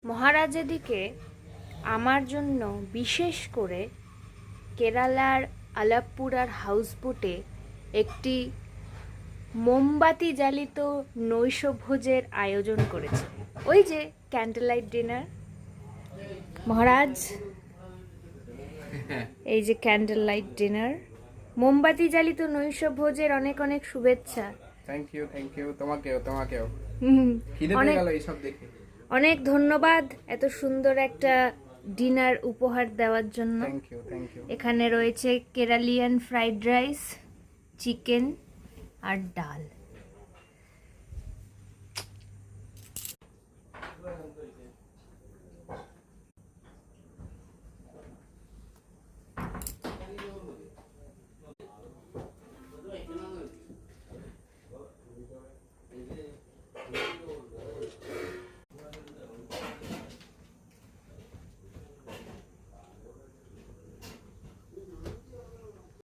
মহারাজ এদিকে আমার জন্য বিশেষ করে কেরালার আলাপ্পুরার হাউসবোটে একটি মোমবাতি জ্বালিত নৈশভোজের আয়োজন করেছে। ওই যে ক্যান্ডেল লাইট ডিনার। মহারাজ, এই যে ক্যান্ডেল লাইট ডিনার, মোমবাতি জ্বালিত নৈশভোজের অনেক অনেক শুভেচ্ছা। থ্যাংক ইউ তোমাকেও অনেক এইসব দেখে অনেক ধন্যবাদ এত সুন্দর একটা ডিনার উপহার দেওয়ার জন্য। থ্যাংক ইউ এখানে রয়েছে কেরালিয়ান ফ্রাইড রাইস, চিকেন আর ডাল।